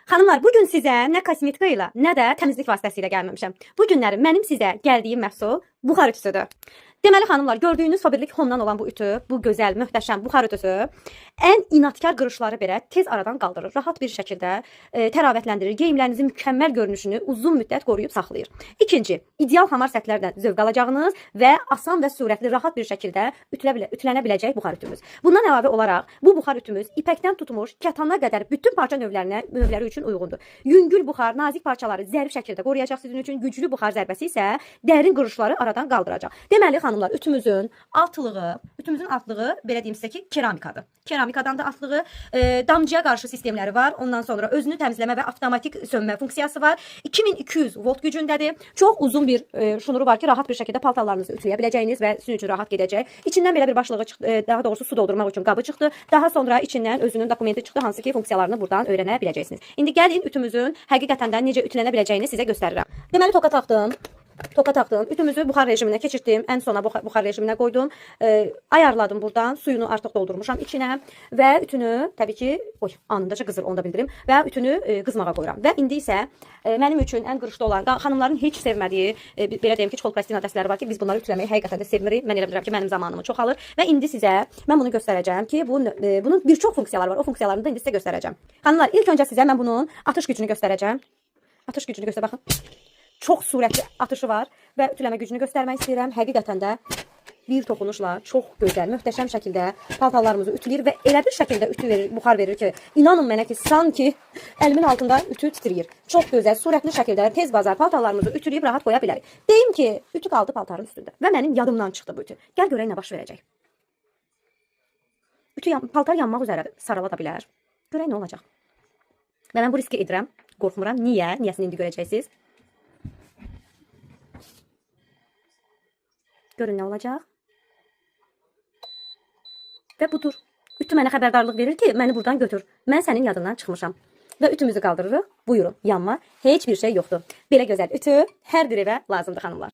Xanımlar, bugün sizə nə kosmetika ilə, nə də təmizlik vasitəsilə gəlməmişəm. Bu günləri mənim sizə gəldiyim məhsul buxar ütüsüdür. Deməli xanımlar, gördüyünüz Faberlic Home-dan olan bu ütü, bu gözəl, möhtəşəm buxar ütüsü ən inadkar qırışları belə tez aradan qaldırır. Rahat bir şəkildə təravətləndirir. Geyimlərinizin mükəmməl görünüşünü uzun müddət qoruyub saxlayır. İkinci, ideal hamar sətlərdən zövq alacağınız və asan və sürətli, rahat bir şəkildə ütülənə biləcək buxar ütümüz. Bundan əlavə olaraq bu buxar ütümüz ipəkdən tutmuş katana qədər bütün parça növləri üçün uyğundur. Yüngül buxar, nazik parçaları zərif şəkildə qoruyacaq sizin üçün. Güclü buxar zərbəsi isə dərin qırışları aradan qaldıracaq. Deməli xanımlar, ütümüzün altlığı belə deyim sizə ki, keramikadır. Keramikadan da altlığı, damcıya qarşı sistemləri var. Ondan sonra özünü təmizləmə və avtomatik sönmə funksiyası var. 2200 volt gücündədir. Çox uzun bir şnuru var ki, rahat bir şəkildə paltarlarınızı ütüləyə biləcəyiniz və sizin üçün rahat gedəcək. İçindən belə bir başlığı çıxdı, daha doğrusu su doldurmaq üçün qabı çıxdı. Daha sonra içindən özünün dokumenti çıxdı, hansı ki funksiyalarını buradan öyrənə biləcəksiniz. İndi gəlin ütümüzün həqiqətən də necə ütülənə biləcəyini sizə göstərirəm. Deməli toka taxdım. Ütümüzü buxar rejiminə keçirtdim. Ən sona buxar rejiminə qoydum. Ayarladım buradan. Suyunu artıq doldurmuşam içinə və ütünü təbii ki, anındaca qızır, onu da bildirim və ütünü qızmağa qoyuram. Və indi isə mənim üçün ən qırışlı olan, xanımların heç sevmədiyi, belə deyim ki, çol plastina dəstləri var ki, biz bunları ütüləməyi həqiqətən də sevmirik. Mən elə bilirəm ki, mənim zamanımı çoxalır və indi sizə mən bunu göstərəcəm ki, bunun bir çox funksiyaları var. O funksiyalarını da indi sizə göstərəcəm. Xanımlar, ilk öncə sizə mən bunun atış gücünü göstərəcəm. Atış gücünü göstər, baxın. Çox sürətli atışı var və ütüləmə gücünü göstərmək istəyirəm. Həqiqətən də bir toxunuşla çox gözəl, möhtəşəm şəkildə paltarlarımızı ütüləyir və elə bir şəkildə ütü verir, buxar verir ki, inanın mənə ki, sanki əlimin altında ütü titrəyir. Çox gözəl, sürətli şəkildə tez bazar paltarlarımızı ütüləyib rahat qoya bilərik. Deyim ki, ütü qaldı paltarın üstündə və mənim yadımdan çıxdı bu ütü. Gəl görək nə baş verəcək. Paltar yanmaq üzrədir, sarala da bilər. Görək nə olacaq. Və mən bu riski edirəm, qorxmuram. Niyə? Niyəsini indi görəcəksiniz. Görün nə olacaq. Və budur. Ütü mənə xəbərdarlıq verir ki, məni buradan götür. Mən sənin yadından çıxmışam. Və ütümüzü qaldırırıq. Buyurun, yanma. Heç bir şey yoxdur. Belə gözəl ütü hər bir evə lazımdır xanımlar.